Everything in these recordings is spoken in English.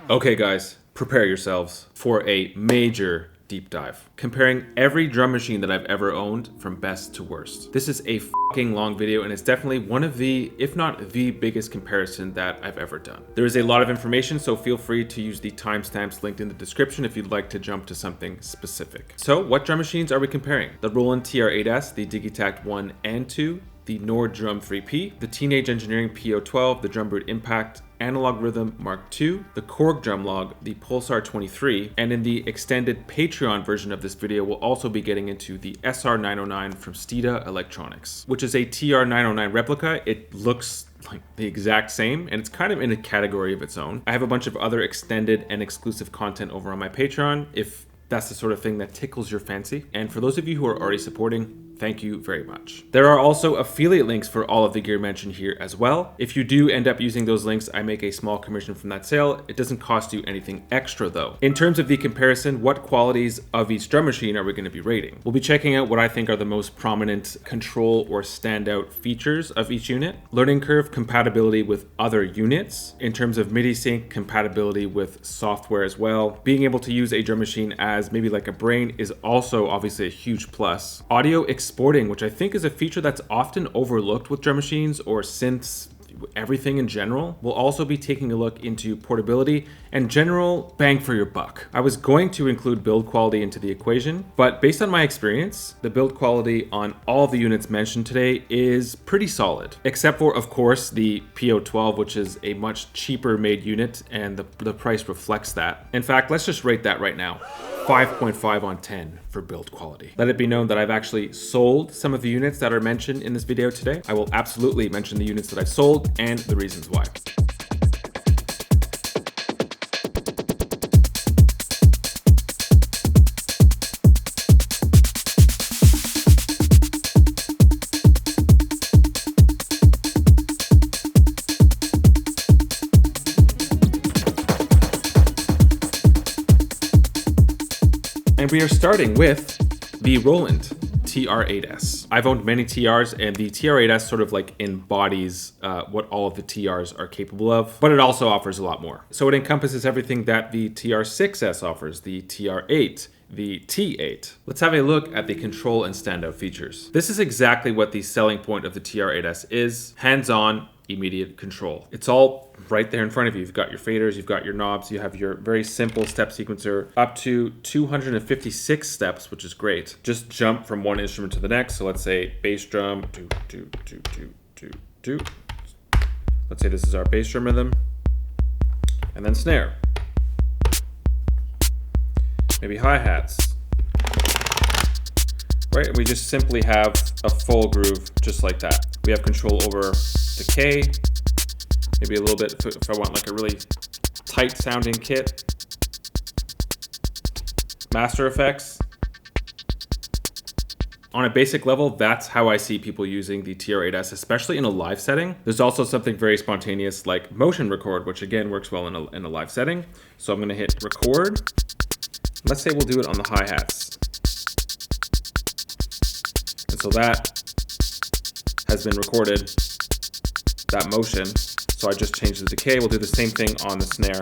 Okay guys, prepare yourselves for a major deep dive, comparing every drum machine that I've ever owned from best to worst. This is a fucking long video and it's definitely one of the, if not the biggest comparison that I've ever done. There is a lot of information, so feel free to use the timestamps linked in the description if you'd like to jump to something specific. So what drum machines are we comparing? The Roland TR-8S, the DIGITAKT 1 and 2, the Nord Drum 3P, the Teenage Engineering PO12, the Drumbrute Impact, Analog Rhythm Mark II, the Korg Drumlogue, the PULSAR 23, and in the extended Patreon version of this video, we'll also be getting into the SR909 from Stida Electronics, which is a TR909 replica. It looks like the exact same, and it's kind of in a category of its own. I have a bunch of other extended and exclusive content over on my Patreon if that's the sort of thing that tickles your fancy. And for those of you who are already supporting, thank you very much. There are also affiliate links for all of the gear mentioned here as well. If you do end up using those links, I make a small commission from that sale. It doesn't cost you anything extra though. In terms of the comparison, what qualities of each drum machine are we going to be rating? We'll be checking out what I think are the most prominent control or standout features of each unit. Learning curve compatibility with other units. In terms of MIDI sync compatibility with software as well. Being able to use a drum machine as maybe like a brain is also obviously a huge plus. Audio exporting, which I think is a feature that's often overlooked with drum machines or synths, everything in general. We'll also be taking a look into portability and general bang for your buck. I was going to include build quality into the equation, but based on my experience, the build quality on all the units mentioned today is pretty solid, except for, of course, the PO12, which is a much cheaper made unit, and the price reflects that. In fact, let's just rate that right now. 5.5 on 10 for build quality. Let it be known that I've actually sold some of the units that are mentioned in this video today. I will absolutely mention the units that I've sold and the reasons why. And we are starting with the Roland TR-8S. I've owned many TRs, and the TR-8S sort of like embodies what all of the TRs are capable of, but it also offers a lot more. So it encompasses everything that the TR-6S offers, the TR-8, the T8. Let's have a look at the control and standout features. This is exactly what the selling point of the TR-8S is: hands-on, immediate control. It's all right there in front of you. You've got your faders, you've got your knobs, you have your very simple step sequencer up to 256 steps, which is great. Just jump from one instrument to the next. So let's say bass drum, do, do, do, do, do, do. Let's say this is our bass drum rhythm, and then snare. Maybe hi-hats. Right, and we just simply have a full groove just like that. We have control over decay, maybe a little bit if I want like a really tight sounding kit. Master effects. On a basic level, that's how I see people using the TR-8S, especially in a live setting. There's also something very spontaneous like motion record, which again works well in a live setting. So I'm gonna hit record. Let's say we'll do it on the hi-hats. And so that has been recorded, that motion. So I just changed the decay. We'll do the same thing on the snare.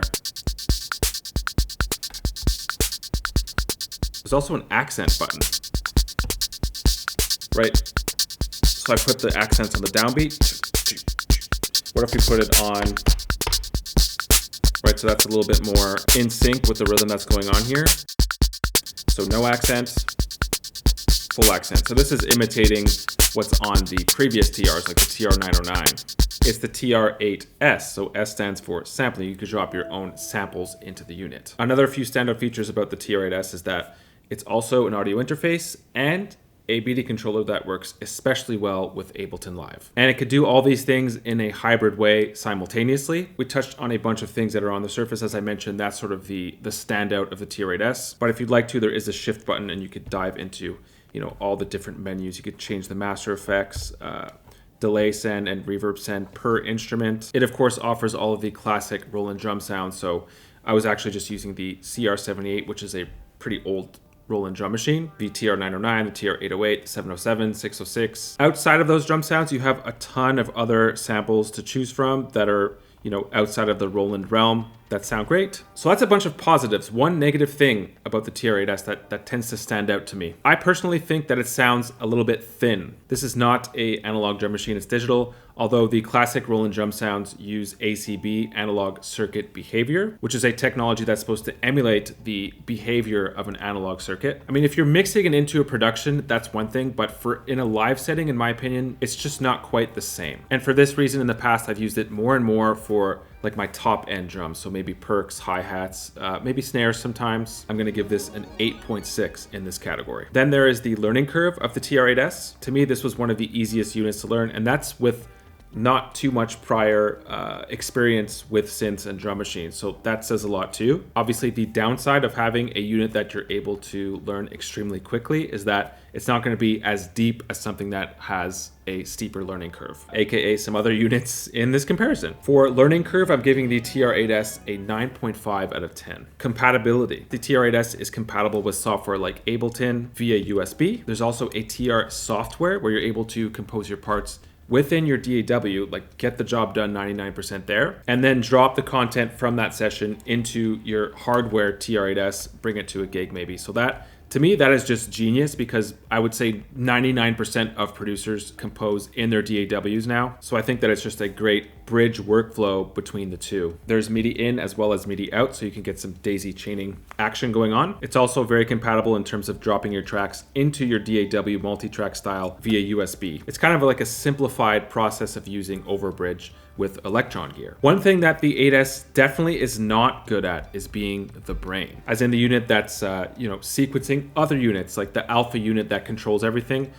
There's also an accent button, right? So I put the accents on the downbeat. What if we put it on, right? So that's a little bit more in sync with the rhythm that's going on here. So no accent, full accent. So this is imitating what's on the previous TRs, like the TR-909. It's the TR-8S, so S stands for sampling. You could drop your own samples into the unit. Another few standout features about the TR-8S is that it's also an audio interface and a MIDI controller that works especially well with Ableton Live. And it could do all these things in a hybrid way simultaneously. We touched on a bunch of things that are on the surface. As I mentioned, that's sort of the standout of the TR-8S. But if you'd like to, there is a shift button and you could dive into, you know, all the different menus. You could change the master effects, delay send and reverb send per instrument. It of course offers all of the classic Roland drum sounds. So I was actually just using the CR78, which is a pretty old Roland drum machine, the TR-909, the TR-808, the 707, 606. Outside of those drum sounds, you have a ton of other samples to choose from that are, you know, outside of the Roland realm. that sound great. So that's a bunch of positives. One negative thing about the TR-8S that tends to stand out to me. I personally think that it sounds a little bit thin. This is not an analog drum machine, it's digital, although the classic Roland drum sounds use ACB, analog circuit behavior, which is a technology that's supposed to emulate the behavior of an analog circuit. I mean, if you're mixing it into a production, that's one thing, but for in a live setting, in my opinion, it's just not quite the same. And for this reason, in the past, I've used it more and more for like my top end drums. So maybe perks, hi-hats, maybe snares sometimes. I'm gonna give this an 8.6 in this category. Then there is the learning curve of the TR-8S. To me, this was one of the easiest units to learn, and that's with not too much prior experience with synths and drum machines. So that says a lot too. Obviously, the downside of having a unit that you're able to learn extremely quickly is that it's not going to be as deep as something that has a steeper learning curve, aka some other units in this comparison. For learning curve, I'm giving the TR-8S a 9.5 out of 10. Compatibility. The TR-8S is compatible with software like Ableton via USB. There's also a TR software where you're able to compose your parts within your DAW, like get the job done 99% there, and then drop the content from that session into your hardware TR-8S, bring it to a gig maybe. So that, to me, that is just genius, because I would say 99% of producers compose in their DAWs now. So I think that it's just a great bridge workflow between the two. There's MIDI in as well as MIDI out, so you can get some daisy chaining action going on. It's also very compatible in terms of dropping your tracks into your DAW multi-track style via USB. It's kind of like a simplified process of using Overbridge with Elektron gear. One thing that the 8S definitely is not good at is being the brain, as in the unit that's sequencing other units, like the alpha unit that controls everything.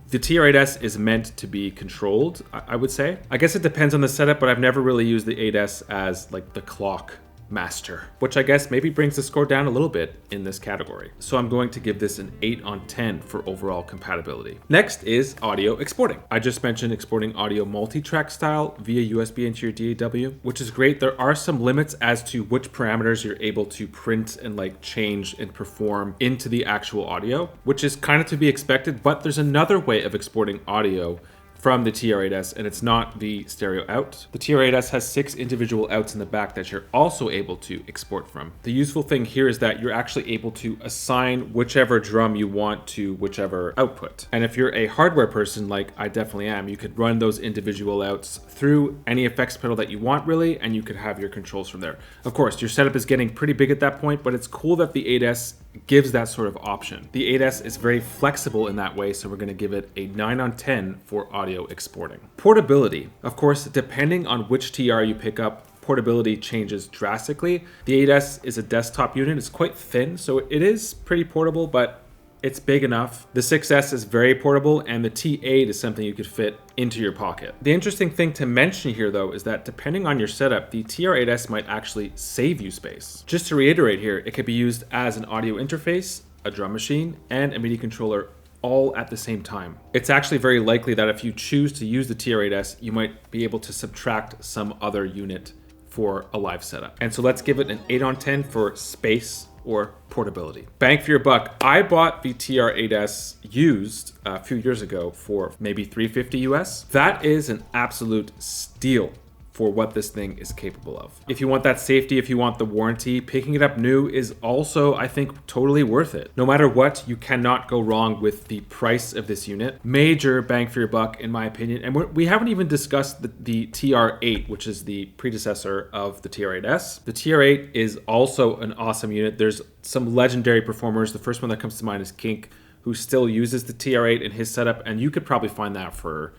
The TR-8S is meant to be controlled, I would say. I guess it depends on the setup, but I've never really used the 8S as like the clock master, which I guess maybe brings the score down a little bit in this category. So I'm going to give this an 8 on 10 for overall compatibility. Next is audio exporting. I just mentioned exporting audio multi-track style via USB into your DAW, which is great. There are some limits as to which parameters you're able to print and like change and perform into the actual audio, which is kind of to be expected, but there's another way of exporting audio from the TR-8S, and it's not the stereo out. The TR-8S has 6 individual outs in the back that you're also able to export from. The useful thing here is that you're actually able to assign whichever drum you want to whichever output. And if you're a hardware person, like I definitely am, you could run those individual outs through any effects pedal that you want really, and you could have your controls from there. Of course, your setup is getting pretty big at that point, but it's cool that the 8S gives that sort of option. The 8S is very flexible in that way, so we're gonna give it a 9 on 10 for audio exporting. Portability. Of course, depending on which TR you pick up, portability changes drastically. The 8S is a desktop unit. It's quite thin, so it is pretty portable, but it's big enough. The 6S is very portable, and the T8 is something you could fit into your pocket. The interesting thing to mention here, though, is that depending on your setup, the TR-8S might actually save you space. Just to reiterate here, it could be used as an audio interface, a drum machine, and a MIDI controller all at the same time. It's actually very likely that if you choose to use the TR-8S, you might be able to subtract some other unit for a live setup. And so let's give it an 8 on 10 for space or portability. Bang for your buck. I bought the TR-8S used a few years ago for maybe $350 US. That is an absolute steal for what this thing is capable of. If you want that safety, if you want the warranty, picking it up new is also, I think, totally worth it. No matter what, you cannot go wrong with the price of this unit. Major bang for your buck, in my opinion. And we haven't even discussed the TR-8, which is the predecessor of the TR-8S. The TR-8 is also an awesome unit. There's some legendary performers. The first one that comes to mind is Kink, who still uses the TR-8 in his setup, and you could probably find that for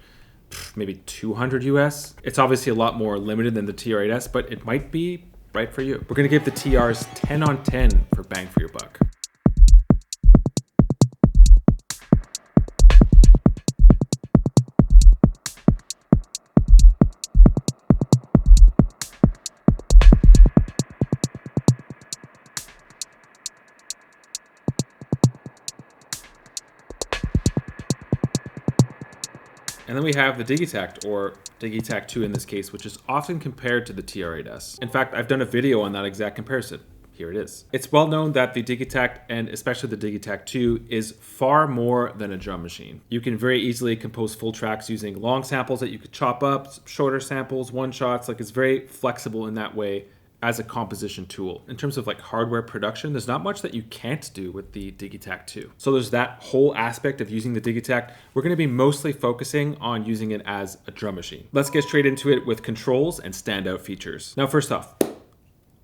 maybe 200 US. It's obviously a lot more limited than the TR-8S, but it might be right for you. We're gonna give the TRs 10 on 10 for bang for your buck. And then we have the DIGITAKT, or DIGITAKT 2 in this case, which is often compared to the TR-8S. In fact, I've done a video on that exact comparison. Here it is. It's well known that the DIGITAKT, and especially the DIGITAKT 2, is far more than a drum machine. You can very easily compose full tracks using long samples that you could chop up, shorter samples, one-shots. Like, it's very flexible in that way as a composition tool. In terms of like hardware production, there's not much that you can't do with the DIGITAKT 2. So there's that whole aspect of using the DIGITAKT. We're going to be mostly focusing on using it as a drum machine. Let's get straight into it with controls and standout features. Now, first off,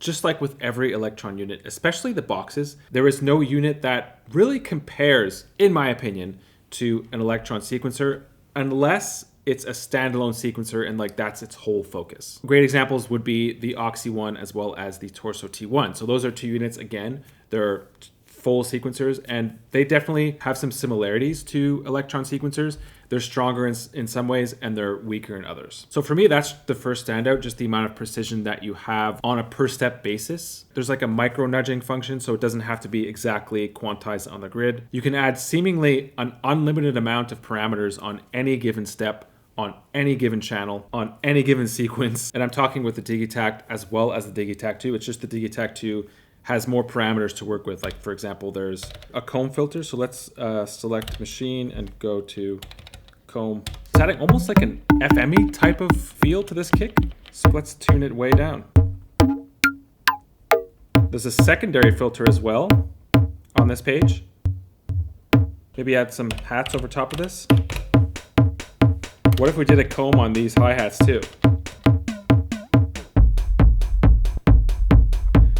just like with every Elektron unit, especially the boxes, there is no unit that really compares, in my opinion, to an Elektron sequencer unless it's a standalone sequencer and like that's its whole focus. Great examples would be the Oxy one as well as the Torso T1. So those are two units, again, they're full sequencers and they definitely have some similarities to Elektron sequencers. They're stronger in some ways and they're weaker in others. So for me, that's the first standout, just the amount of precision that you have on a per step basis. There's like a micro nudging function, so it doesn't have to be exactly quantized on the grid. You can add seemingly an unlimited amount of parameters on any given step, on any given channel, on any given sequence. And I'm talking with the DIGITAKT as well as the DIGITAKT 2. It's just the DIGITAKT 2 has more parameters to work with. Like for example, there's a comb filter. So let's select machine and go to comb. It's adding almost like an FME type of feel to this kick. So let's tune it way down. There's a secondary filter as well on this page. Maybe add some hats over top of this. What if we did a comb on these hi-hats too?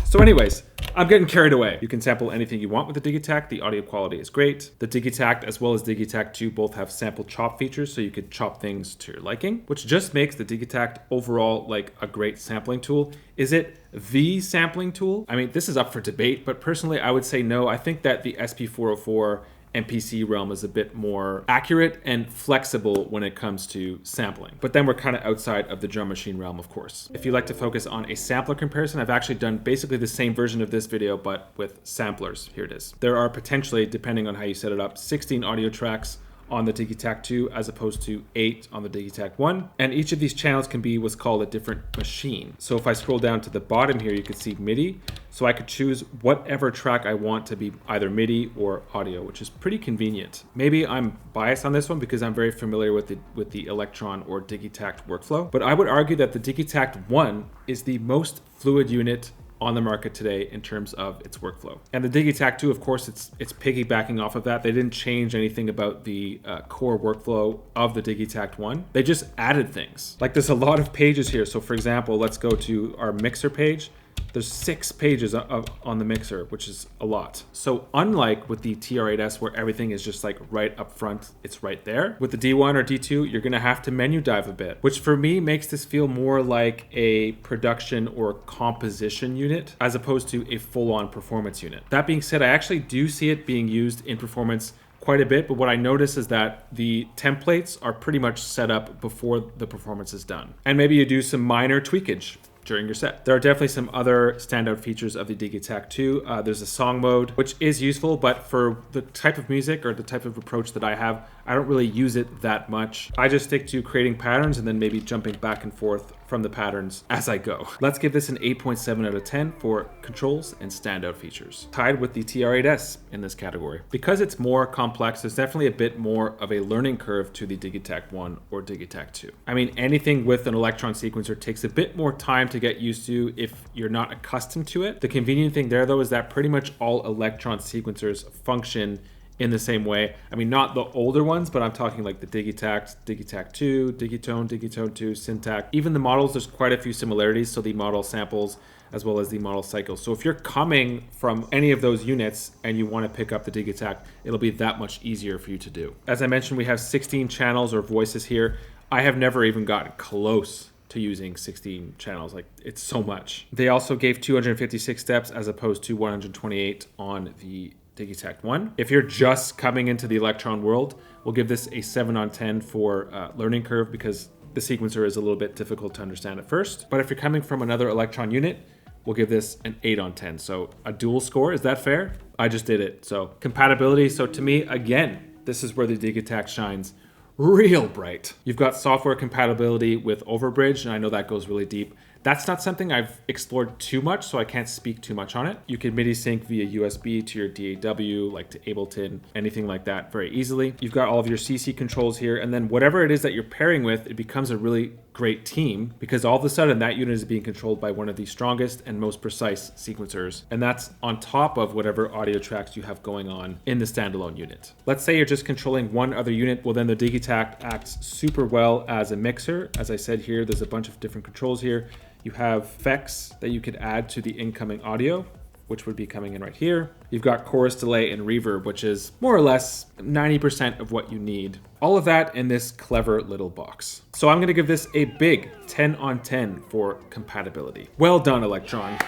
So anyways, I'm getting carried away. You can sample anything you want with the DIGITAKT. The audio quality is great. The DIGITAKT as well as DIGITAKT 2 both have sample chop features, so you could chop things to your liking, which just makes the DIGITAKT overall like a great sampling tool. Is it the sampling tool? I mean, this is up for debate, but personally I would say no. I think that the SP404 MPC realm is a bit more accurate and flexible when it comes to sampling. But then we're kind of outside of the drum machine realm, of course. If you like to focus on a sampler comparison, I've actually done basically the same version of this video, but with samplers. Here it is. There are potentially, depending on how you set it up, 16 audio tracks on the DIGITAKT 2 as opposed to 8 on the DIGITAKT 1. And each of these channels can be what's called a different machine. So if I scroll down to the bottom here, you can see MIDI. So I could choose whatever track I want to be either MIDI or audio, which is pretty convenient. Maybe I'm biased on this one because I'm very familiar with the Elektron or DIGITAKT workflow. But I would argue that the DIGITAKT 1 is the most fluid unit on the market today in terms of its workflow. And the DIGITAKT 2, of course, it's piggybacking off of that. They didn't change anything about the core workflow of the DIGITAKT 1. They just added things. Like there's a lot of pages here. So for example, let's go to our mixer page. There's 6 pages on the mixer, which is a lot. So unlike with the TR8S where everything is just like right up front, it's right there. With the D1 or D2, you're gonna have to menu dive a bit, which for me makes this feel more like a production or composition unit as opposed to a full-on performance unit. That being said, I actually do see it being used in performance quite a bit, but what I notice is that the templates are pretty much set up before the performance is done. And maybe you do some minor tweakage during your set. There are definitely some other standout features of the DIGITAKT 2. There's a song mode, which is useful, but for the type of music or the type of approach that I have, I don't really use it that much. I just stick to creating patterns and then maybe jumping back and forth from the patterns as I go. Let's give this an 8.7 out of 10 for controls and standout features. Tied with the TR8S in this category. Because it's more complex, there's definitely a bit more of a learning curve to the DIGITAKT 1 or DIGITAKT 2. I mean, anything with an Elektron sequencer takes a bit more time to get used to if you're not accustomed to it. The convenient thing there though is that pretty much all Elektron sequencers function in the same way. I mean, not the older ones, but I'm talking like the DIGITAKT, DIGITAKT 2, Digitone, Digitone 2, Syntac. Even the models, there's quite a few similarities. So the model samples as well as the model cycles. So if you're coming from any of those units and you want to pick up the DIGITAKT, it'll be that much easier for you to do. As I mentioned, we have 16 channels or voices here. I have never even gotten close to using 16 channels. Like, it's so much. They also gave 256 steps as opposed to 128 on the DIGITAKT 1. If you're just coming into the Elektron world, we'll give this a 7 on 10 for learning curve because the sequencer is a little bit difficult to understand at first. But if you're coming from another Elektron unit, we'll give this an 8 on 10. So a dual score, is that fair? I just did it. So compatibility. So to me, again, this is where the DIGITAKT shines real bright. You've got software compatibility with Overbridge, and I know that goes really deep. That's not something I've explored too much, so I can't speak too much on it. You can MIDI sync via USB to your DAW, like to Ableton, anything like that very easily. You've got all of your CC controls here, and then whatever it is that you're pairing with, it becomes a really great team, because all of a sudden that unit is being controlled by one of the strongest and most precise sequencers. And that's on top of whatever audio tracks you have going on in the standalone unit. Let's say you're just controlling one other unit. Well, then the DIGITAKT acts super well as a mixer. As I said here, there's a bunch of different controls here. You have effects that you could add to the incoming audio, which would be coming in right here. You've got chorus delay and reverb, which is more or less 90% of what you need. All of that in this clever little box. So I'm gonna give this a big 10 on 10 for compatibility. Well done, Elektron.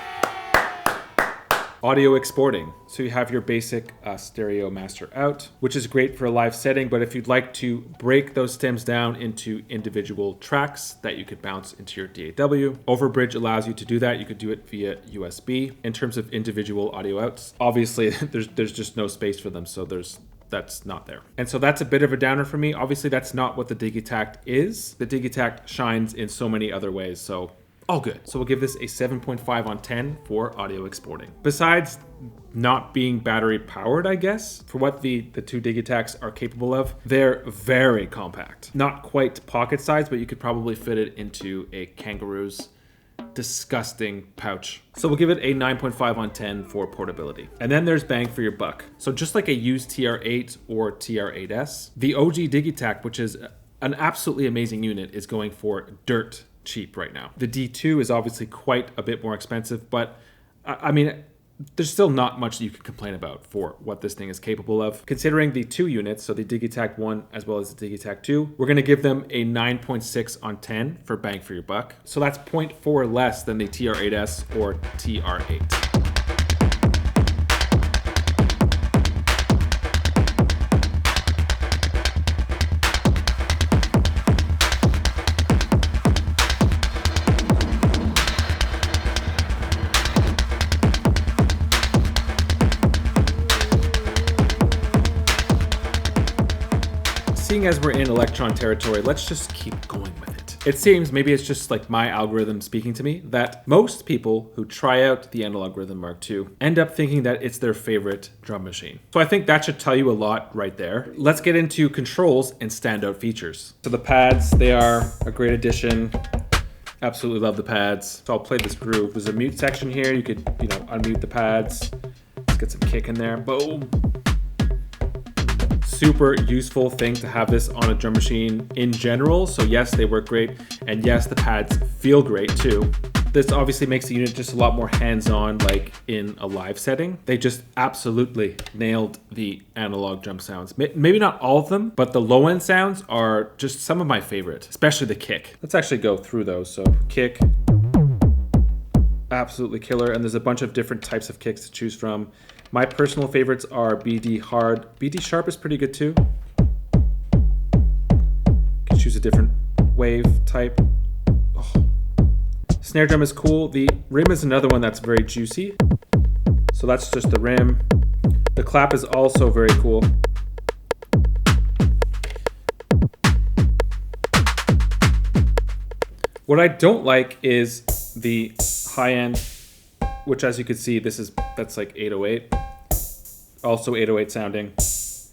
Audio exporting. So you have your basic stereo master out, which is great for a live setting, but if you'd like to break those stems down into individual tracks that you could bounce into your DAW, Overbridge allows you to do that. You could do it via USB. In terms of individual audio outs, obviously there's just no space for them, so that's not there. And so that's a bit of a downer for me. Obviously that's not what the DIGITAKT is. The DIGITAKT shines in so many other ways, so all good. So we'll give this a 7.5 on 10 for audio exporting. Besides not being battery powered, I guess, for what the two DIGITAKTs are capable of, they're very compact. Not quite pocket size, but you could probably fit it into a kangaroo's disgusting pouch. So we'll give it a 9.5 on 10 for portability. And then there's bang for your buck. So just like a used TR8 or TR8S, the OG DIGITAKT, which is an absolutely amazing unit, is going for dirt cheap right now. The D2 is obviously quite a bit more expensive, but I mean, there's still not much that you can complain about for what this thing is capable of. Considering the two units, so the DIGITAKT 1 as well as the DIGITAKT 2, we're going to give them a 9.6 on 10 for bang for your buck. So that's 0.4 less than the TR8S or TR8. Seeing as we're in Elektron territory, let's just keep going with it. It seems, maybe it's just like my algorithm speaking to me, that most people who try out the Analog Rhythm Mark II end up thinking that it's their favorite drum machine. So I think that should tell you a lot right there. Let's get into controls and standout features. So the pads, they are a great addition. Absolutely love the pads. So I'll play this groove. There's a mute section here. You could, unmute the pads. Let's get some kick in there. Boom. Super useful thing to have this on a drum machine in general. So yes, they work great. And yes, the pads feel great too. This obviously makes the unit just a lot more hands-on, like in a live setting. They just absolutely nailed the analog drum sounds. Maybe not all of them, but the low-end sounds are just some of my favorite, especially the kick. Let's actually go through those. So kick, absolutely killer. And there's a bunch of different types of kicks to choose from. My personal favorites are BD hard. BD sharp is pretty good too. You can choose a different wave type. Oh. Snare drum is cool. The rim is another one that's very juicy. So that's just the rim. The clap is also very cool. What I don't like is the high end, which as you can see, that's like 808. Also 808 sounding.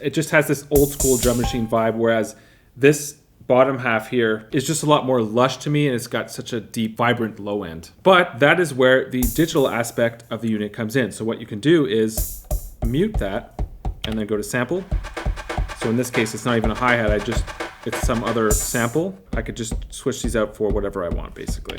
It just has this old school drum machine vibe, whereas this bottom half here is just a lot more lush to me, and it's got such a deep, vibrant low end. But that is where the digital aspect of the unit comes in. So what you can do is mute that and then go to sample. So in this case, it's not even a hi-hat, it's some other sample. I could just switch these out for whatever I want, basically.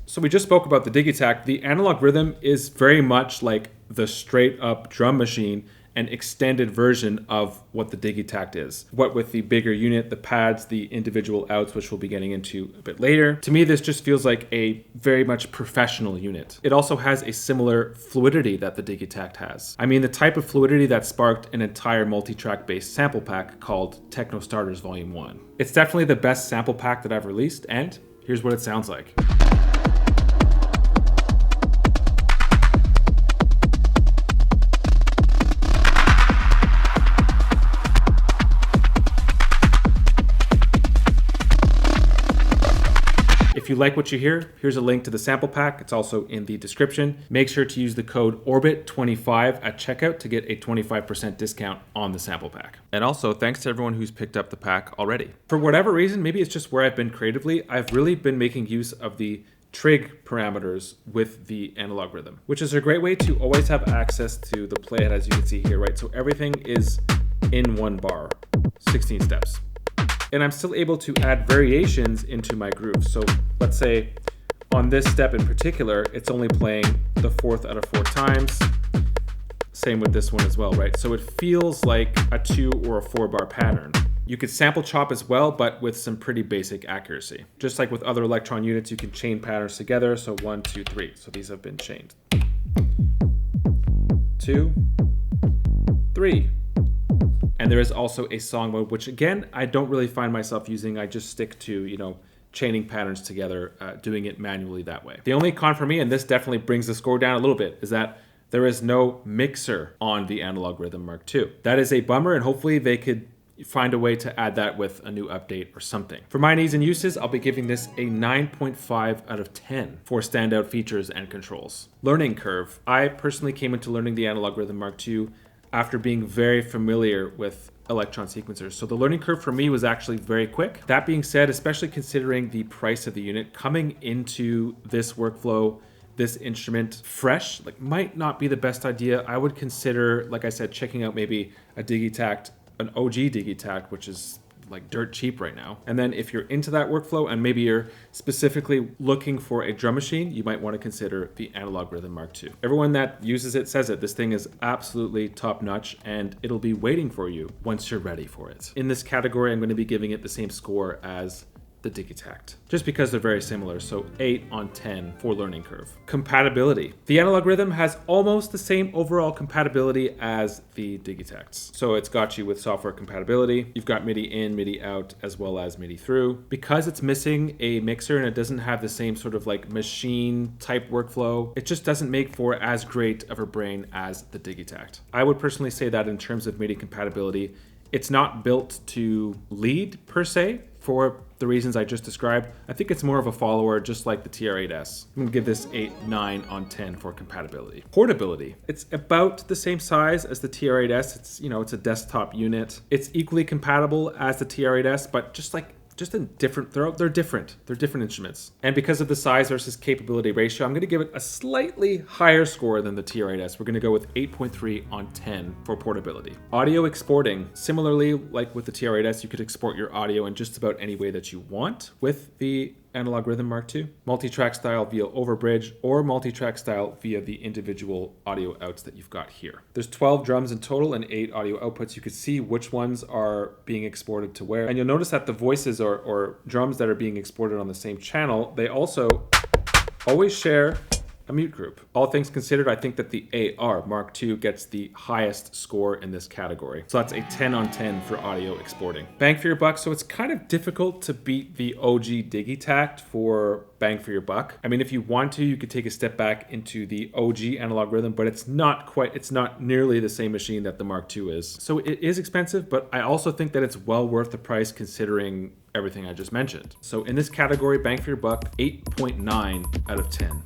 So we just spoke about the DIGITAKT. The Analog Rhythm is very much like the straight up drum machine, an extended version of what the DIGITAKT is. What with the bigger unit, the pads, the individual outs, which we'll be getting into a bit later. To me, this just feels like a very much professional unit. It also has a similar fluidity that the DIGITAKT has. I mean, the type of fluidity that sparked an entire multi-track based sample pack called Techno Starters Volume 1. It's definitely the best sample pack that I've released, and here's what it sounds like. If you like what you hear, here's a link to the sample pack. It's also in the description. Make sure to use the code ORBIT25 at checkout to get a 25% discount on the sample pack. And also, thanks to everyone who's picked up the pack already. For whatever reason, maybe it's just where I've been creatively, I've really been making use of the trig parameters with the analog rhythm, which is a great way to always have access to the playhead, as you can see here, right? So everything is in one bar, 16 steps. And I'm still able to add variations into my groove. So let's say on this step in particular, it's only playing the 4th out of 4 times. Same with this one as well, right? So it feels like a 2 or a 4 bar pattern. You could sample chop as well, but with some pretty basic accuracy. Just like with other Elektron units, you can chain patterns together. So 1, 2, 3. So these have been chained. 2, 3. And there is also a song mode, which again, I don't really find myself using. I just stick to, chaining patterns together, doing it manually that way. The only con for me, and this definitely brings the score down a little bit, is that there is no mixer on the Analog Rhythm Mark II. That is a bummer, and hopefully they could find a way to add that with a new update or something. For my needs and uses, I'll be giving this a 9.5 out of 10 for standout features and controls. Learning curve. I personally came into learning the Analog Rhythm Mark II after being very familiar with Elektron sequencers. So the learning curve for me was actually very quick. That being said, especially considering the price of the unit, coming into this workflow, this instrument fresh, might not be the best idea. I would consider, like I said, checking out maybe a DIGITAKT, an OG DIGITAKT, which is dirt cheap right now. And then if you're into that workflow and maybe you're specifically looking for a drum machine, you might want to consider the Analog Rhythm Mark II. Everyone that uses it says it. This thing is absolutely top notch and it'll be waiting for you once you're ready for it. In this category, I'm going to be giving it the same score as the DIGITAKT, just because they're very similar. So 8 on 10 for learning curve. Compatibility. The Analog Rhythm has almost the same overall compatibility as the DIGITAKTs. So it's got you with software compatibility. You've got MIDI in, MIDI out, as well as MIDI through. Because it's missing a mixer and it doesn't have the same sort of machine type workflow, it just doesn't make for as great of a brain as the DIGITAKT. I would personally say that in terms of MIDI compatibility, it's not built to lead per se, for the reasons I just described. I think it's more of a follower, just like the TR-8S. I'm gonna give this 9 on 10 for compatibility. Portability. It's about the same size as the TR-8S. It's, it's a desktop unit. It's equally compatible as the TR-8S, but just a different, they're different. They're different instruments. And because of the size versus capability ratio, I'm gonna give it a slightly higher score than the TR-8S. We're gonna go with 8.3 on 10 for portability. Audio exporting. Similarly, like with the TR-8S, you could export your audio in just about any way that you want with the Analog Rhythm Mark II. Multi-track style via overbridge or multi-track style via the individual audio outs that you've got here. There's 12 drums in total and 8 audio outputs. You could see which ones are being exported to where. And you'll notice that the voices or drums that are being exported on the same channel, they also always share a mute group. All things considered, I think that the AR Mark II gets the highest score in this category. So that's a 10 on 10 for audio exporting. Bang for your buck. So it's kind of difficult to beat the OG DIGITAKT for bang for your buck. I mean, if you want to, you could take a step back into the OG Analog Rhythm, but it's not nearly the same machine that the Mark II is. So it is expensive, but I also think that it's well worth the price considering everything I just mentioned. So in this category, bang for your buck, 8.9 out of 10.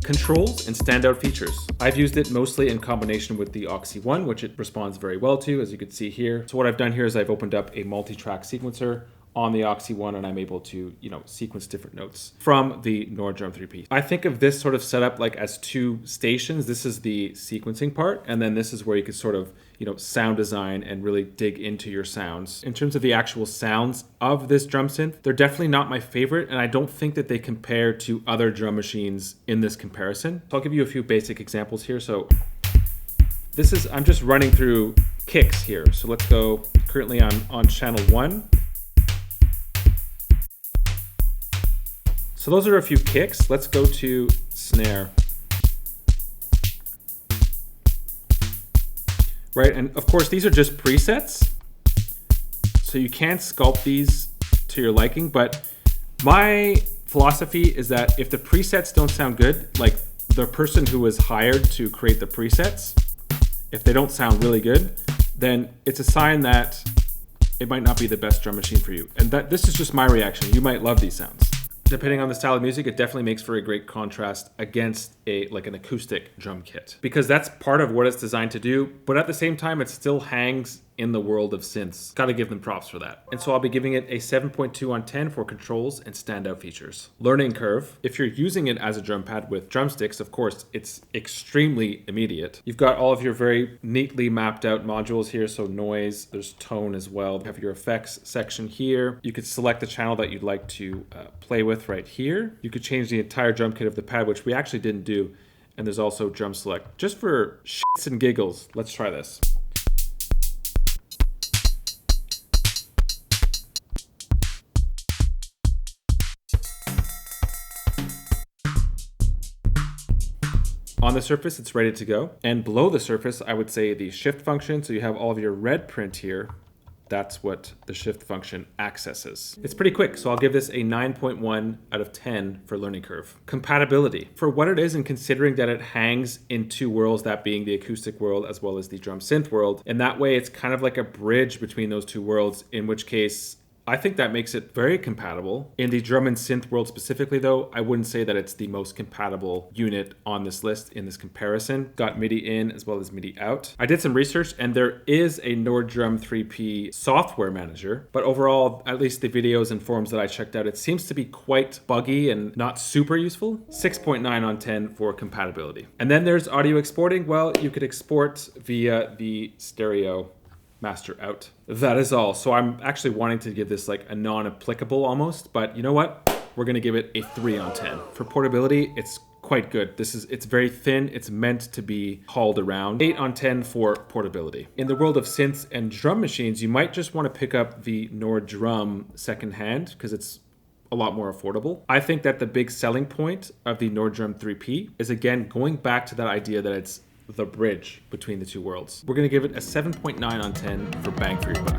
Controls and standout features. I've used it mostly in combination with the Aux-1, which it responds very well to, as you can see here. So what I've done here is I've opened up a multi-track sequencer on the Aux-1 and I'm able to, sequence different notes from the Nord Drum 3-piece. I think of this sort of setup as 2 stations. This is the sequencing part, and then this is where you could sort of, sound design and really dig into your sounds. In terms of the actual sounds of this drum synth, they're definitely not my favorite, and I don't think that they compare to other drum machines in this comparison. So I'll give you a few basic examples here. So I'm just running through kicks here. So let's go, currently I'm on channel 1. So those are a few kicks. Let's go to snare. right? And of course, these are just presets, so you can't sculpt these to your liking, but my philosophy is that if the presets don't sound good, like the person who was hired to create the presets, if they don't sound really good, then it's a sign that it might not be the best drum machine for you. And that this is just my reaction. You might love these sounds. Depending on the style of music, it definitely makes for a great contrast against an acoustic drum kit, because that's part of what it's designed to do. But at the same time, it still hangs in the world of synths. Got to give them props for that. And so I'll be giving it a 7.2 on 10 for controls and standout features. Learning curve. If you're using it as a drum pad with drumsticks, of course, it's extremely immediate. You've got all of your very neatly mapped out modules here. So noise, there's tone as well. You have your effects section here. You could select the channel that you'd like to play with right here. You could change the entire drum kit of the pad, which we actually didn't do. And there's also drum select. Just for shits and giggles, let's try this. On the surface, it's ready to go. And below the surface, I would say the shift function. So you have all of your red print here. That's what the shift function accesses. It's pretty quick, so I'll give this a 9.1 out of 10 for learning curve. Compatibility. For what it is, and considering that it hangs in two worlds, that being the acoustic world as well as the drum synth world, and that way it's kind of like a bridge between those two worlds, in which case I think that makes it very compatible. In the drum and synth world specifically though, I wouldn't say that it's the most compatible unit on this list in this comparison. Got MIDI in as well as MIDI out. I did some research and there is a Nord Drum 3P software manager, but overall, at least the videos and forums that I checked out, it seems to be quite buggy and not super useful. 6.9 on 10 for compatibility. And then there's audio exporting. Well, you could export via the stereo master out. That is all. So I'm actually wanting to give this like a non-applicable almost, but you know what? We're gonna give it a 3 on 10. For portability, it's quite good. It's very thin. It's meant to be hauled around. 8 on 10 for portability. In the world of synths and drum machines, you might just want to pick up the Nord Drum secondhand because it's a lot more affordable. I think that the big selling point of the Nord Drum 3P is again going back to that idea that it's the bridge between the two worlds. We're gonna give it a 7.9 on 10 for bang for your buck.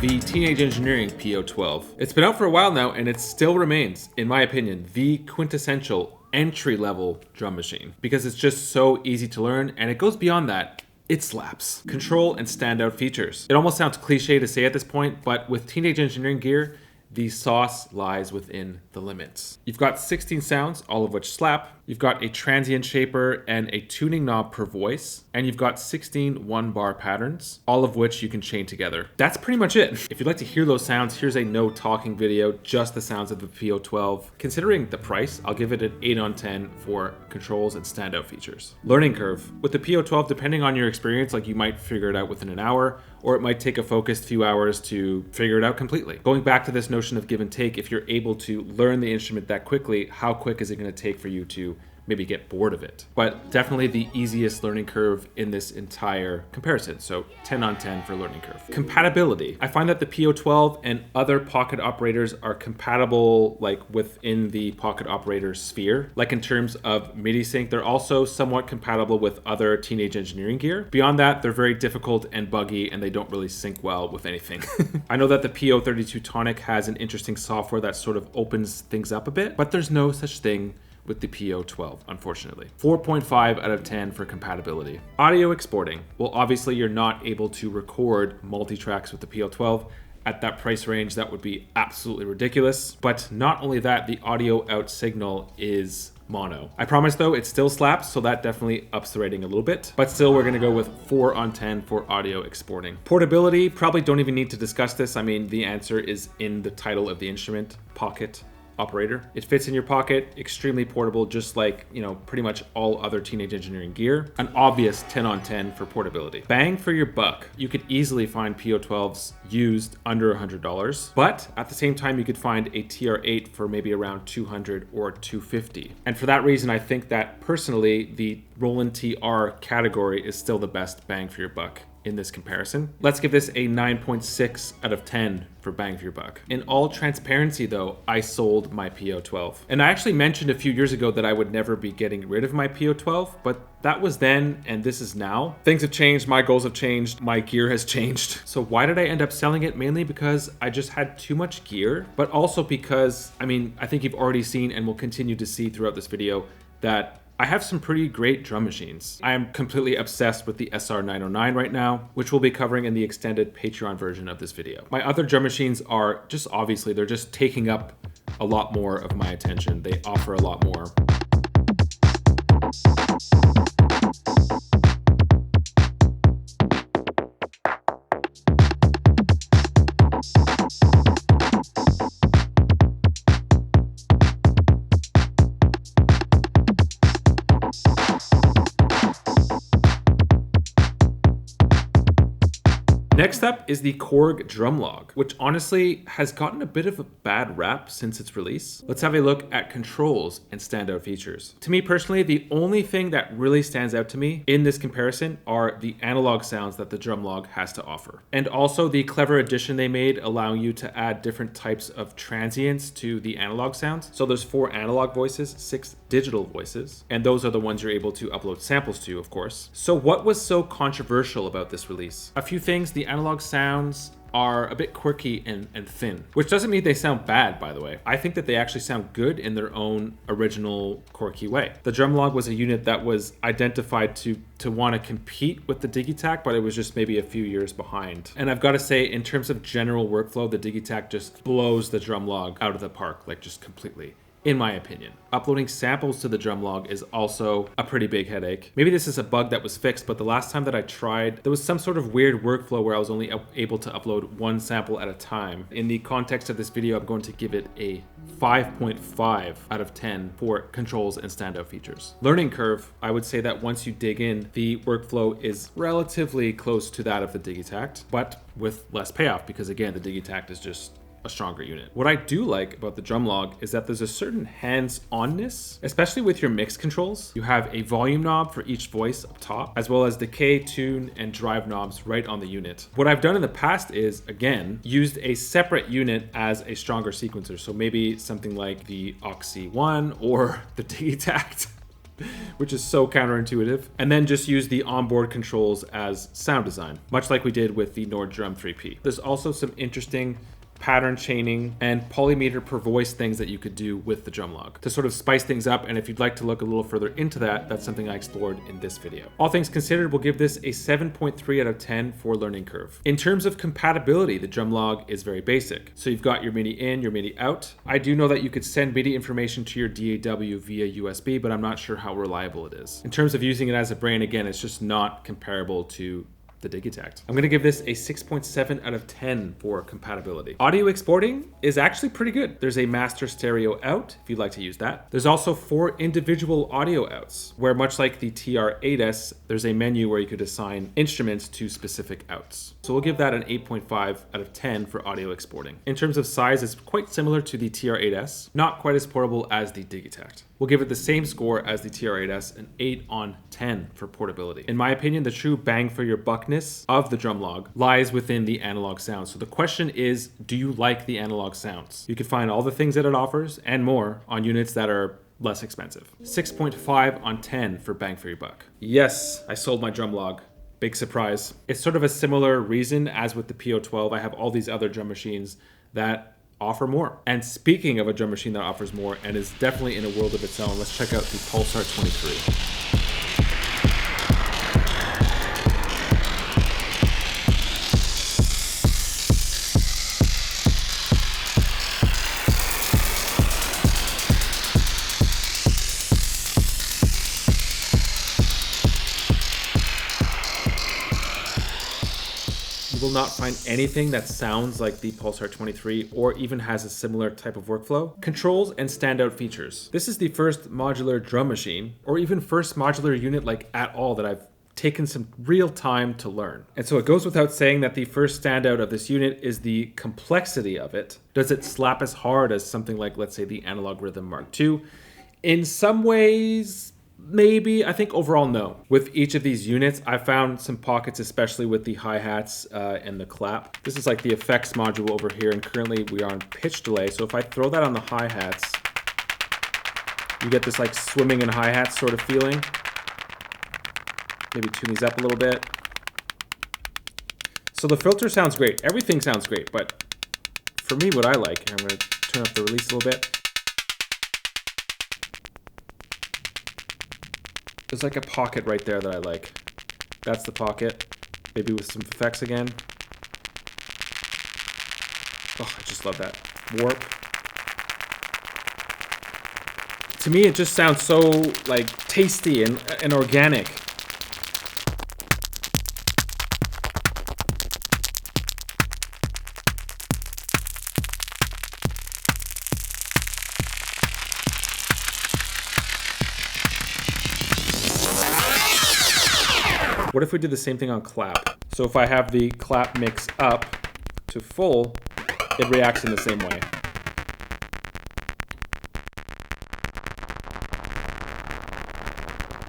The Teenage Engineering PO12. It's been out for a while now and it still remains, in my opinion, the quintessential entry-level drum machine because it's just so easy to learn and it goes beyond that. It slaps. Control and standout features. It almost sounds cliche to say at this point, but with Teenage Engineering gear, the sauce lies within the limits. You've got 16 sounds, all of which slap. You've got a transient shaper and a tuning knob per voice. And you've got 16 one-bar patterns, all of which you can chain together. That's pretty much it. If you'd like to hear those sounds, here's a no talking video, just the sounds of the PO12. Considering the price, I'll give it an 8 on 10 for controls and standout features. Learning curve. With the PO12, depending on your experience, like you might figure it out within an hour, or it might take a focused few hours to figure it out completely. Going back to this notion of give and take, if you're able to learn the instrument that quickly, how quick is it going to take for you to maybe get bored of it? But definitely the easiest learning curve in this entire comparison. So 10 on 10 for learning curve. Compatibility. I find that the PO12 and other pocket operators are compatible like within the pocket operator sphere. Like in terms of MIDI sync, they're also somewhat compatible with other Teenage Engineering gear. Beyond that, they're very difficult and buggy and they don't really sync well with anything. I know that the PO32 Tonic has an interesting software that sort of opens things up a bit, but there's no such thing with the PO12, unfortunately. 4.5 out of 10 for compatibility. Audio exporting. Well, obviously you're not able to record multi-tracks with the PO12. At that price range, that would be absolutely ridiculous. But not only that, the audio out signal is mono. I promise though, it still slaps, so that definitely ups the rating a little bit. But still, we're gonna go with 4 on 10 for audio exporting. Portability, probably don't even need to discuss this. I mean, the answer is in the title of the instrument, pocket. operator. It fits in your pocket, extremely portable, just like, you know, pretty much all other Teenage Engineering gear. An obvious 10 on 10 for portability. Bang for your buck. You could easily find PO12s used under $100, but at the same time, you could find a TR8 for maybe around $200 or $250. And for that reason, I think that personally, the Roland TR category is still the best bang for your buck in this comparison. Let's give this a 9.6 out of 10 for bang for your buck. In all transparency though, I sold my PO12. And I actually mentioned a few years ago that I would never be getting rid of my PO12, but that was then and this is now. Things have changed, my goals have changed, my gear has changed. So why did I end up selling it? Mainly because I just had too much gear, but also because, I mean, I think you've already seen and will continue to see throughout this video that I have some pretty great drum machines. I am completely obsessed with the SR909 right now, which we'll be covering in the extended Patreon version of this video. My other drum machines are just obviously, they're just taking up a lot more of my attention. They offer a lot more. Next up is the Korg Drumlogue, which honestly has gotten a bit of a bad rap since its release. Let's have a look at controls and standout features. To me personally, the only thing that really stands out to me in this comparison are the analog sounds that the Drumlogue has to offer. And also the clever addition they made allowing you to add different types of transients to the analog sounds. So there's 4 analog voices, 6 digital voices, and those are the ones you're able to upload samples to, of course. So what was so controversial about this release? A few things. The analog sounds are a bit quirky and thin, which doesn't mean they sound bad, by the way. I think that they actually sound good in their own original quirky way. The Drumlogue was a unit that was identified to want to compete with the DIGITAKT, but it was just maybe a few years behind. And I've got to say, in terms of general workflow, the DIGITAKT just blows the Drumlogue out of the park, like just completely. In my opinion. Uploading samples to the Drumlogue is also a pretty big headache. Maybe this is a bug that was fixed, but the last time that I tried, there was some sort of weird workflow where I was only able to upload 1 sample at a time. In the context of this video, I'm going to give it a 5.5 out of 10 for controls and standout features. Learning curve, I would say that once you dig in, the workflow is relatively close to that of the DIGITAKT, but with less payoff because again, the DIGITAKT is just a stronger unit. What I do like about the Drumlogue is that there's a certain hands-onness, especially with your mix controls. You have a volume knob for each voice up top, as well as decay, tune, and drive knobs right on the unit. What I've done in the past is, again, used a separate unit as a stronger sequencer. So maybe something like the Oxy 1 or the DIGITAKT, which is so counterintuitive, and then just use the onboard controls as sound design, much like we did with the Nord Drum 3P. There's also some interesting pattern chaining and polymeter per voice things that you could do with the Drumlogue to sort of spice things up. And if you'd like to look a little further into that, that's something I explored in this video. All things considered, we'll give this a 7.3 out of 10 for learning curve. In terms of compatibility, the Drumlogue is very basic. So you've got your MIDI in, your MIDI out. I do know that you could send MIDI information to your DAW via USB, but I'm not sure how reliable it is. In terms of using it as a brain, again, it's just not comparable to the DIGITAKT. I'm going to give this a 6.7 out of 10 for compatibility. Audio exporting is actually pretty good. There's a master stereo out if you'd like to use that. There's also 4 individual audio outs where, much like the TR8S, there's a menu where you could assign instruments to specific outs. So we'll give that an 8.5 out of 10 for audio exporting. In terms of size, it's quite similar to the TR8S, not quite as portable as the DIGITAKT. We'll give it the same score as the TR8S, an 8 on 10 for portability. In my opinion, the true bang for your buckness of the Drumlogue lies within the analog sounds. So the question is, do you like the analog sounds? You can find all the things that it offers and more on units that are less expensive. 6.5 on 10 for bang for your buck. Yes, I sold my Drumlogue. Big surprise. It's sort of a similar reason as with the PO12. I have all these other drum machines that offer more. And speaking of a drum machine that offers more and is definitely in a world of its own, let's check out the PULSAR 23. you will not find anything that sounds like the PULSAR 23 or even has a similar type of workflow. Controls and standout features. This is the first modular drum machine, or even first modular unit like at all, that I've taken some real time to learn. And so it goes without saying that the first standout of this unit is the complexity of it. Does it slap as hard as something like, let's say, the Analog Rhythm Mark II? In some ways, maybe. I think overall, no. With each of these units, I found some pockets, especially with the hi-hats and the clap. This is like the effects module over here, and currently we are on pitch delay. So if I throw that on the hi-hats, you get this like swimming in hi-hats sort of feeling. Maybe tune these up a little bit. So the filter sounds great. Everything sounds great, but for me, what I like, and I'm going to turn up the release a little bit. There's like a pocket right there that I like. That's the pocket. Maybe with some effects again. Oh, I just love that. Warp. To me, it just sounds so like tasty and organic. What if we did the same thing on clap? So if I have the clap mix up to full, it reacts in the same way.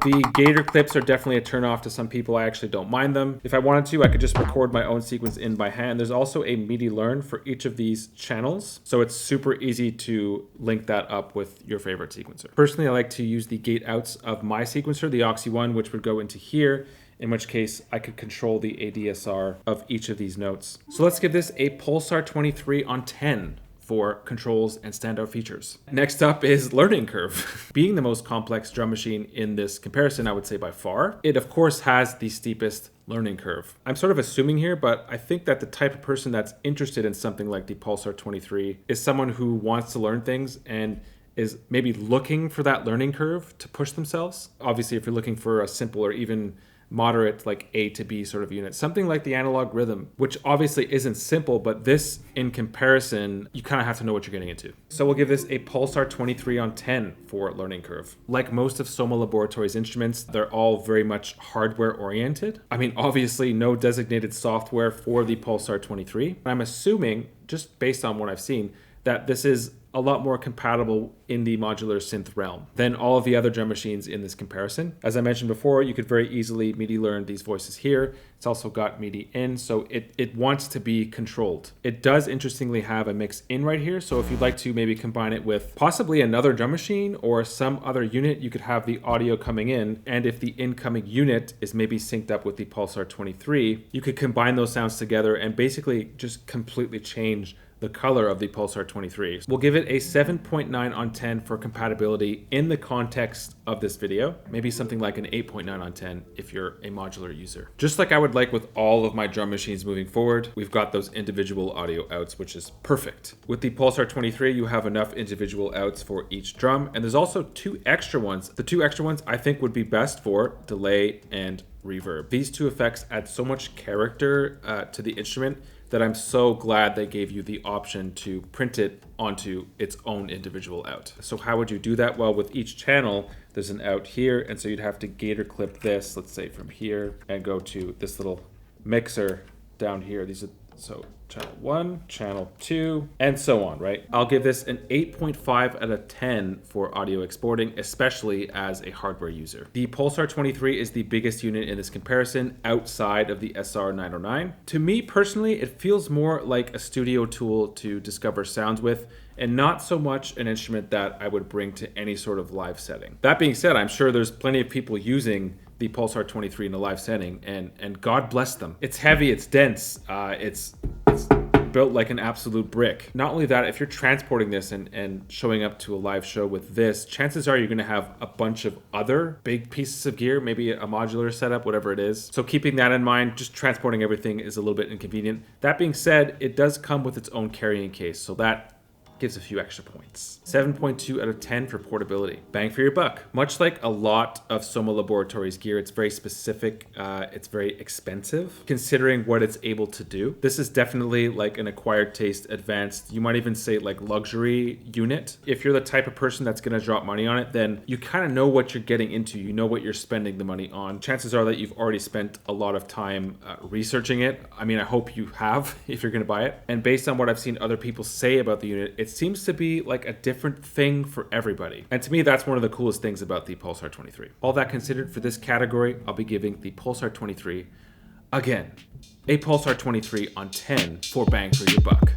The gator clips are definitely a turn off to some people. I actually don't mind them. If I wanted to, I could just record my own sequence in by hand. There's also a MIDI learn for each of these channels, so it's super easy to link that up with your favorite sequencer. Personally, I like to use the gate outs of my sequencer, the Oxy one, which would go into here, in which case I could control the ADSR of each of these notes. So let's give this a PULSAR 23 on 10 for controls and standout features. Next up is learning curve. Being the most complex drum machine in this comparison, I would say by far, it of course has the steepest learning curve. I'm sort of assuming here, but I think that the type of person that's interested in something like the PULSAR 23 is someone who wants to learn things and is maybe looking for that learning curve to push themselves. Obviously, if you're looking for a simple or even moderate like A to B sort of unit, something like the Analog Rhythm, which obviously isn't simple, but this in comparison, you kind of have to know what you're getting into. So we'll give this a PULSAR 23 on 10 for learning curve. Like most of Soma Laboratories instruments, they're all very much hardware oriented. I mean, obviously no designated software for the PULSAR 23. I'm assuming, just based on what I've seen, that this is a lot more compatible in the modular synth realm than all of the other drum machines in this comparison. As I mentioned before, you could very easily MIDI learn these voices here. It's also got MIDI in, so it wants to be controlled. It does interestingly have a mix in right here, so if you'd like to maybe combine it with possibly another drum machine or some other unit, you could have the audio coming in, and if the incoming unit is maybe synced up with the PULSAR 23, you could combine those sounds together and basically just completely change the color of the PULSAR 23. We'll give it a 7.9 on 10 for compatibility in the context of this video. Maybe something like an 8.9 on 10 if you're a modular user. Just like I would like with all of my drum machines moving forward, we've got those individual audio outs, which is perfect. With the PULSAR 23, you have enough individual outs for each drum, and there's also two extra ones. The two extra ones I think would be best for delay and reverb. These two effects add so much character to the instrument that I'm so glad they gave you the option to print it onto its own individual out. So how would you do that? Well, with each channel, there's an out here, and so you'd have to gator clip this, let's say from here, and go to this little mixer down here. These are, so channel 1, channel 2, and so on, right? I'll give this an 8.5 out of 10 for audio exporting, especially as a hardware user. The PULSAR 23 is the biggest unit in this comparison outside of the SR909. To me personally, it feels more like a studio tool to discover sounds with, and not so much an instrument that I would bring to any sort of live setting. That being said, I'm sure there's plenty of people using the PULSAR 23 in a live setting, and God bless them. It's heavy, it's dense, it's built like an absolute brick. Not only that, if you're transporting this and showing up to a live show with this, chances are you're gonna have a bunch of other big pieces of gear, maybe a modular setup, whatever it is. So keeping that in mind, just transporting everything is a little bit inconvenient. That being said, it does come with its own carrying case, so that gives a few extra points. 7.2 out of 10 for portability. Bang for your buck. Much like a lot of Soma Laboratories gear, it's very specific, it's very expensive, considering what it's able to do. This is definitely like an acquired taste, advanced, you might even say like luxury unit. If you're the type of person that's gonna drop money on it, then you kind of know what you're getting into, you know what you're spending the money on. Chances are that you've already spent a lot of time researching it. I mean, I hope you have if you're gonna buy it. And based on what I've seen other people say about the unit, it seems to be like a different thing for everybody. And to me, that's one of the coolest things about the PULSAR 23. All that considered, for this category, I'll be giving the PULSAR 23, again, a PULSAR 23 on 10 for bang for your buck.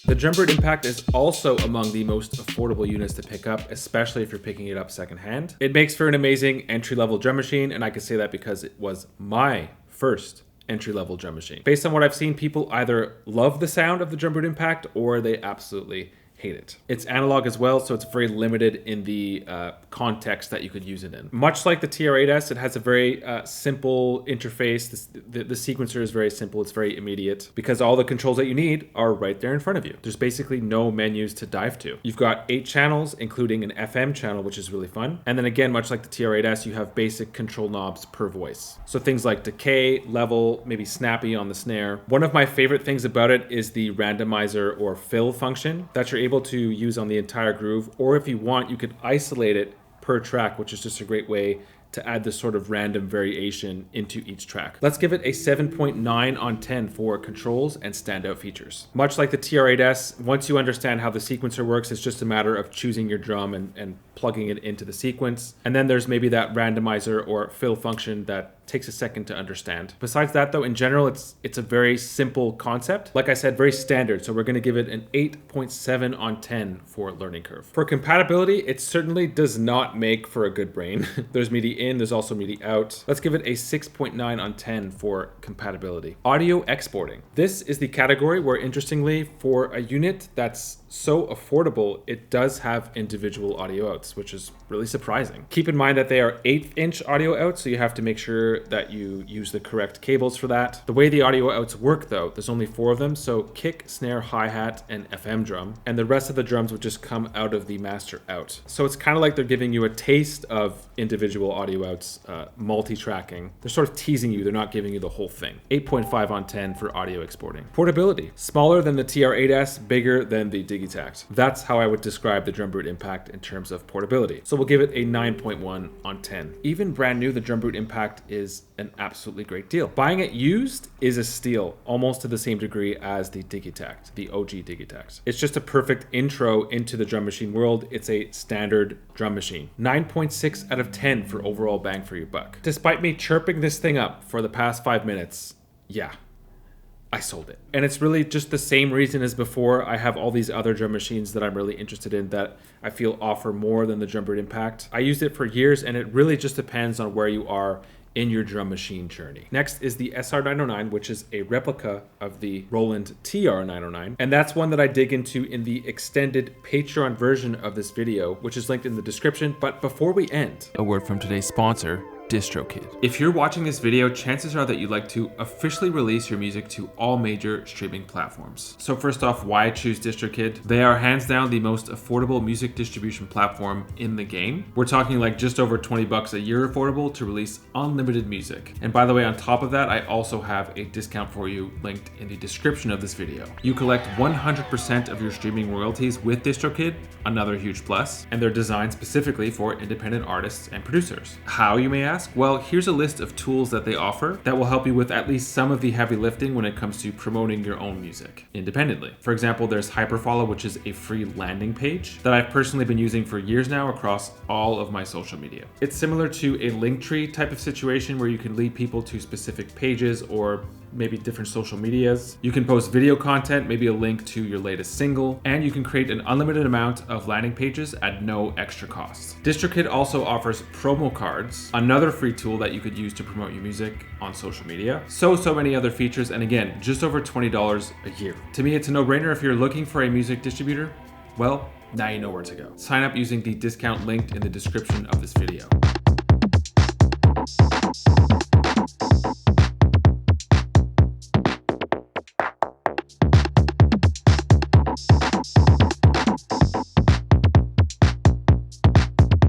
The Drumbrute Impact is also among the most affordable units to pick up, especially if you're picking it up secondhand. It makes for an amazing entry-level drum machine, and I can say that because it was my first entry-level drum machine. Based on what I've seen, people either love the sound of the Drumbrute Impact or they absolutely hate it. It's analog as well, so it's very limited in the context that you could use it in. Much like the TR-8S, it has a very simple interface. The sequencer is very simple, it's very immediate, because all the controls that you need are right there in front of you. There's basically no menus to dive to. You've got 8 channels, including an FM channel, which is really fun. And then again, much like the TR-8S, you have basic control knobs per voice. So things like decay, level, maybe snappy on the snare. One of my favorite things about it is the randomizer or fill function that you're able to use on the entire groove, or if you want, you could isolate it per track, which is just a great way to add this sort of random variation into each track. Let's give it a 7.9 on 10 for controls and standout features. Much like the TR-8S, once you understand how the sequencer works, it's just a matter of choosing your drum and plugging it into the sequence. And then there's maybe that randomizer or fill function that takes a second to understand. Besides that though, in general, it's a very simple concept. Like I said, very standard. So we're gonna give it an 8.7 on 10 for learning curve. For compatibility, it certainly does not make for a good brain. There's MIDI in, there's also MIDI out. Let's give it a 6.9 on 10 for compatibility. Audio exporting. This is the category where, interestingly, for a unit that's so affordable, it does have individual audio outs, which is really surprising. Keep in mind that they are 1/8" audio outs, so you have to make sure that you use the correct cables for that. The way the audio outs work though, there's only 4 of them, so kick, snare, hi-hat, and FM drum, and the rest of the drums would just come out of the master out. So it's kind of like they're giving you a taste of individual audio outs, multi-tracking. They're sort of teasing you, they're not giving you the whole thing. 8.5 on 10 for audio exporting. Portability. Smaller than the TR-8S, bigger than the DIGITAKT. That's how I would describe the Drumbrute Impact in terms of portability. So we'll give it a 9.1 on 10. Even brand new, the Drumbrute Impact is an absolutely great deal. Buying it used is a steal, almost to the same degree as the DIGITAKT, the OG DIGITAKT. It's just a perfect intro into the drum machine world. It's a standard drum machine. 9.6 out of 10 for overall bang for your buck. Despite me chirping this thing up for the past 5 minutes, yeah, I sold it. And it's really just the same reason as before. I have all these other drum machines that I'm really interested in that I feel offer more than the Drumbrute Impact. I used it for years, and it really just depends on where you are in your drum machine journey. Next is the SR909, which is a replica of the Roland TR909. And that's one that I dig into in the extended Patreon version of this video, which is linked in the description. But before we end, a word from today's sponsor, DistroKid. If you're watching this video, chances are that you'd like to officially release your music to all major streaming platforms. So first off, why choose DistroKid? They are hands down the most affordable music distribution platform in the game. We're talking like just over 20 bucks a year affordable to release unlimited music. And by the way, on top of that, I also have a discount for you linked in the description of this video. You collect 100% of your streaming royalties with DistroKid, another huge plus, and they're designed specifically for independent artists and producers. How, you may ask? Well, here's a list of tools that they offer that will help you with at least some of the heavy lifting when it comes to promoting your own music independently. For example, there's Hyperfollow, which is a free landing page that I've personally been using for years now across all of my social media. It's similar to a Linktree type of situation where you can lead people to specific pages or maybe different social medias. You can post video content, maybe a link to your latest single, and you can create an unlimited amount of landing pages at no extra cost. DistroKid also offers promo cards, another free tool that you could use to promote your music on social media. So many other features, and again, just over $20 a year. To me, it's a no-brainer. If you're looking for a music distributor, well, now you know where to go. Sign up using the discount linked in the description of this video.